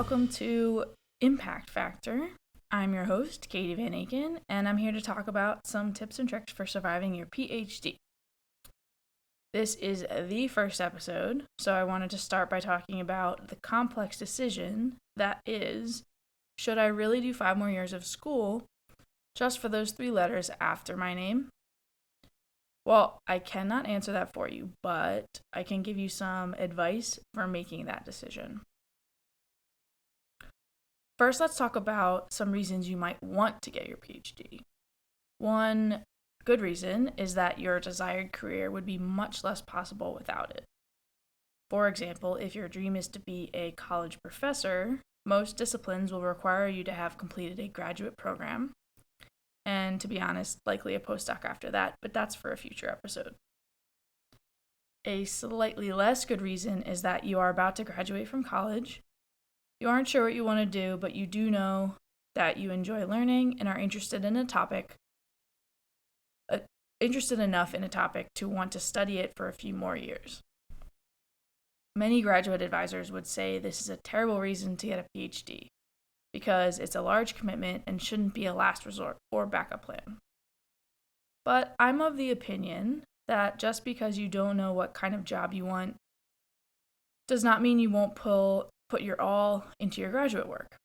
welcome to Impact Factor. I'm your host, Katie Van Aken, and I'm here to talk about some tips and tricks for surviving your PhD. This is the first episode, so I wanted to start by talking about the complex decision that is, should I really do 5 more years of school just for those 3 letters after my name? Well, I cannot answer that for you, but I can give you some advice for making that decision. First, let's talk about some reasons you might want to get your PhD. One good reason is that your desired career would be much less possible without it. For example, if your dream is to be a college professor, most disciplines will require you to have completed a graduate program, and to be honest, likely a postdoc after that, but that's for a future episode. A slightly less good reason is that you are about to graduate from college. You aren't sure what you want to do, but you do know that you enjoy learning and are interested enough in a topic to want to study it for a few more years. Many graduate advisors would say this is a terrible reason to get a PhD because it's a large commitment and shouldn't be a last resort or backup plan. But I'm of the opinion that just because you don't know what kind of job you want does not mean you won't put your all into your graduate work.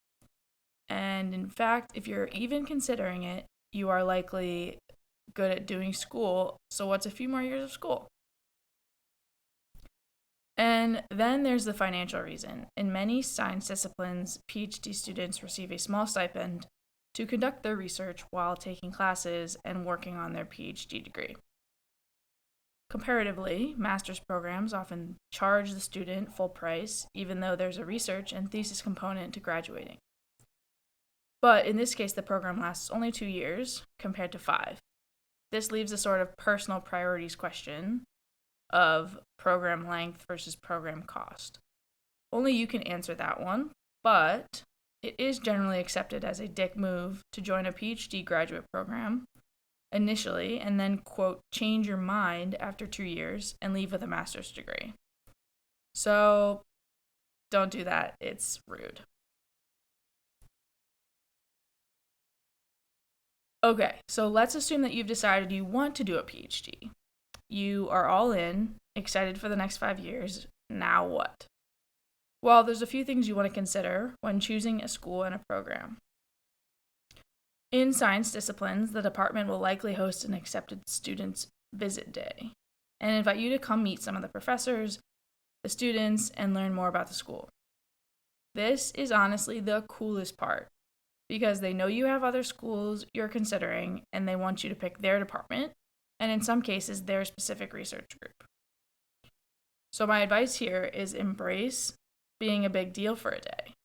And in fact, if you're even considering it, you are likely good at doing school, so what's a few more years of school? And then there's the financial reason. In many science disciplines, PhD students receive a small stipend to conduct their research while taking classes and working on their PhD degree. Comparatively, master's programs often charge the student full price, even though there's a research and thesis component to graduating. But in this case, the program lasts only 2 years compared to 5. This leaves a sort of personal priorities question of program length versus program cost. Only you can answer that one, but it is generally accepted as a dick move to join a PhD graduate program initially, and then, quote, change your mind after 2 years and leave with a master's degree. So don't do that. It's rude. Okay, so let's assume that you've decided you want to do a PhD. You are all in, excited for the next 5 years. Now what? Well, there's a few things you want to consider when choosing a school and a program. In science disciplines, the department will likely host an accepted students' visit day and invite you to come meet some of the professors, the students, and learn more about the school. This is honestly the coolest part because they know you have other schools you're considering and they want you to pick their department and in some cases their specific research group. So my advice here is embrace being a big deal for a day.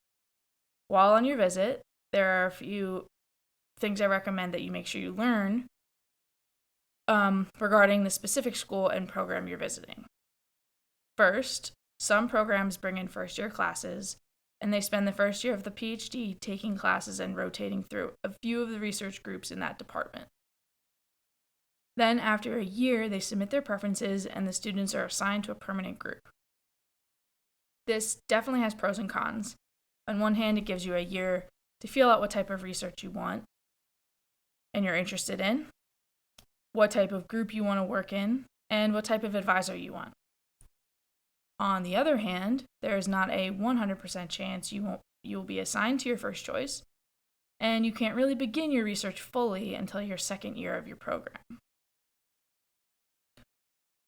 While on your visit, there are a few things I recommend that you make sure you learn regarding the specific school and program you're visiting. First, some programs bring in first-year classes, and they spend the first year of the PhD taking classes and rotating through a few of the research groups in that department. Then, after a year, they submit their preferences, and the students are assigned to a permanent group. This definitely has pros and cons. On one hand, it gives you a year to feel out what type of research you want and you're interested in, what type of group you want to work in, and what type of advisor you want. On the other hand, there is not a 100% chance you will be assigned to your first choice, and you can't really begin your research fully until your second year of your program.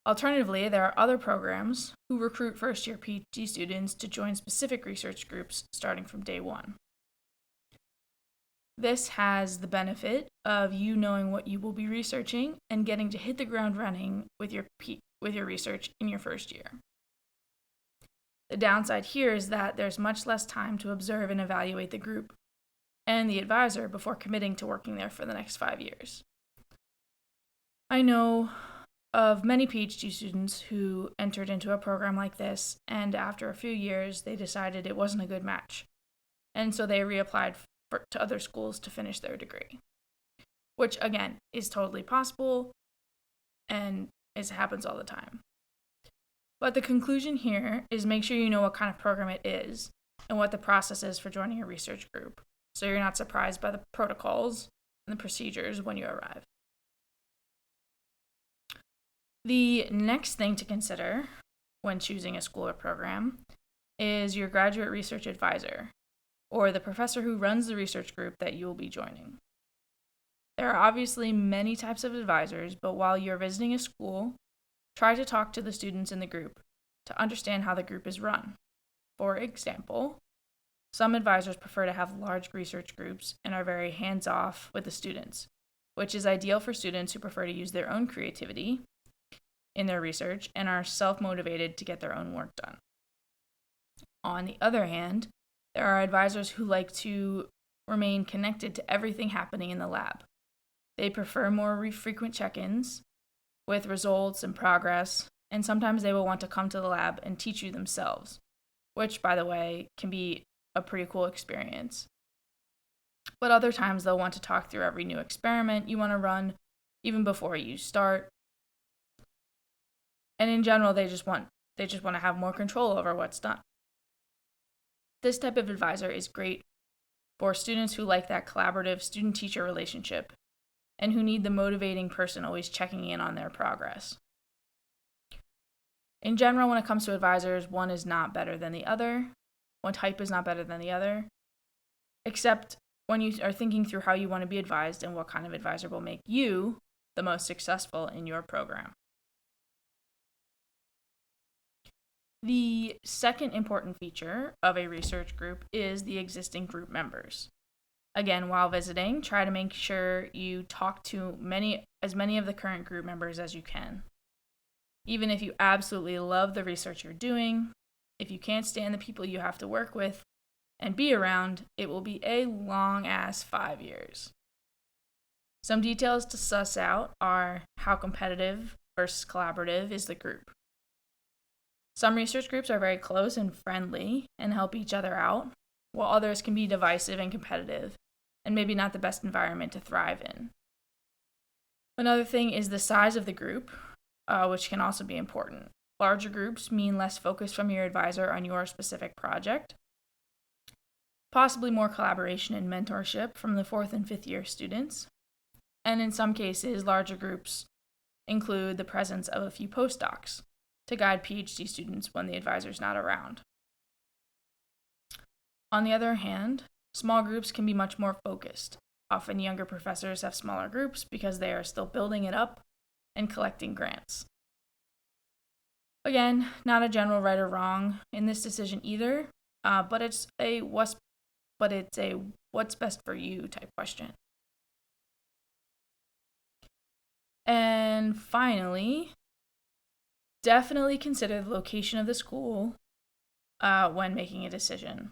Alternatively, there are other programs who recruit first-year PhD students to join specific research groups starting from day 1. This has the benefit of you knowing what you will be researching and getting to hit the ground running with your research in your first year. The downside here is that there's much less time to observe and evaluate the group and the advisor before committing to working there for the next 5 years. I know of many PhD students who entered into a program like this, and after a few years, they decided it wasn't a good match, and so they reapplied to other schools to finish their degree, which, again, is totally possible, and it happens all the time. But the conclusion here is make sure you know what kind of program it is and what the process is for joining a research group, so you're not surprised by the protocols and the procedures when you arrive. The next thing to consider when choosing a school or program is your graduate research advisor, or the professor who runs the research group that you will be joining. There are obviously many types of advisors, but while you're visiting a school, try to talk to the students in the group to understand how the group is run. For example, some advisors prefer to have large research groups and are very hands-off with the students, which is ideal for students who prefer to use their own creativity in their research and are self-motivated to get their own work done. On the other hand, there are advisors who like to remain connected to everything happening in the lab. They prefer more frequent check-ins with results and progress, and sometimes they will want to come to the lab and teach you themselves, which, by the way, can be a pretty cool experience. But other times they'll want to talk through every new experiment you want to run, even before you start. And in general, they just want to have more control over what's done. This type of advisor is great for students who like that collaborative student-teacher relationship and who need the motivating person always checking in on their progress. In general, when it comes to advisors, one is not better than the other. One type is not better than the other, except when you are thinking through how you want to be advised and what kind of advisor will make you the most successful in your program. The second important feature of a research group is the existing group members. Again, while visiting, try to make sure you talk to as many of the current group members as you can. Even if you absolutely love the research you're doing, if you can't stand the people you have to work with and be around, it will be a long-ass 5 years. Some details to suss out are how competitive versus collaborative is the group. Some research groups are very close and friendly and help each other out, while others can be divisive and competitive, and maybe not the best environment to thrive in. Another thing is the size of the group, which can also be important. Larger groups mean less focus from your advisor on your specific project, possibly more collaboration and mentorship from the 4th and 5th year students, and in some cases, larger groups include the presence of a few postdocs to guide PhD students when the advisor's not around. On the other hand, small groups can be much more focused. Often younger professors have smaller groups because they are still building it up and collecting grants. Again, not a general right or wrong in this decision either, but it's a what's best for you type question. And finally, definitely consider the location of the school when making a decision.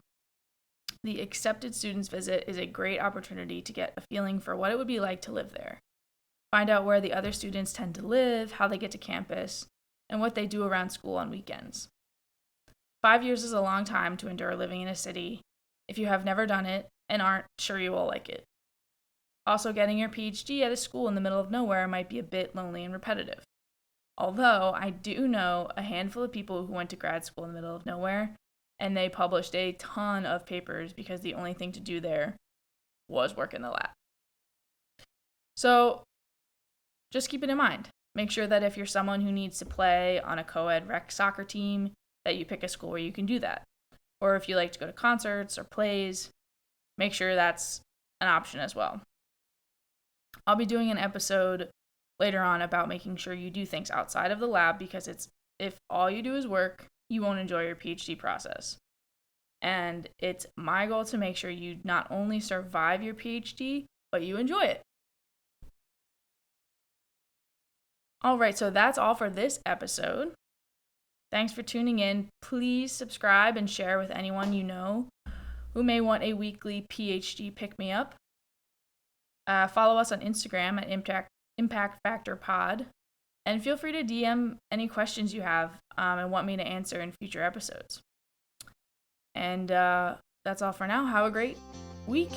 The accepted students visit is a great opportunity to get a feeling for what it would be like to live there. Find out where the other students tend to live, how they get to campus, and what they do around school on weekends. 5 years is a long time to endure living in a city if you have never done it and aren't sure you will like it. Also, getting your PhD at a school in the middle of nowhere might be a bit lonely and repetitive. Although I do know a handful of people who went to grad school in the middle of nowhere, and they published a ton of papers because the only thing to do there was work in the lab. So just keep it in mind. Make sure that if you're someone who needs to play on a co-ed rec soccer team, that you pick a school where you can do that. Or if you like to go to concerts or plays, make sure that's an option as well. I'll be doing an episode later on about making sure you do things outside of the lab, because if all you do is work, you won't enjoy your PhD process. And it's my goal to make sure you not only survive your PhD, but you enjoy it. All right, so that's all for this episode. Thanks for tuning in. Please subscribe and share with anyone you know who may want a weekly PhD pick-me-up. Follow us on Instagram at Impact Factor Pod, and feel free to DM any questions you have and want me to answer in future episodes. And that's all for now. Have a great week.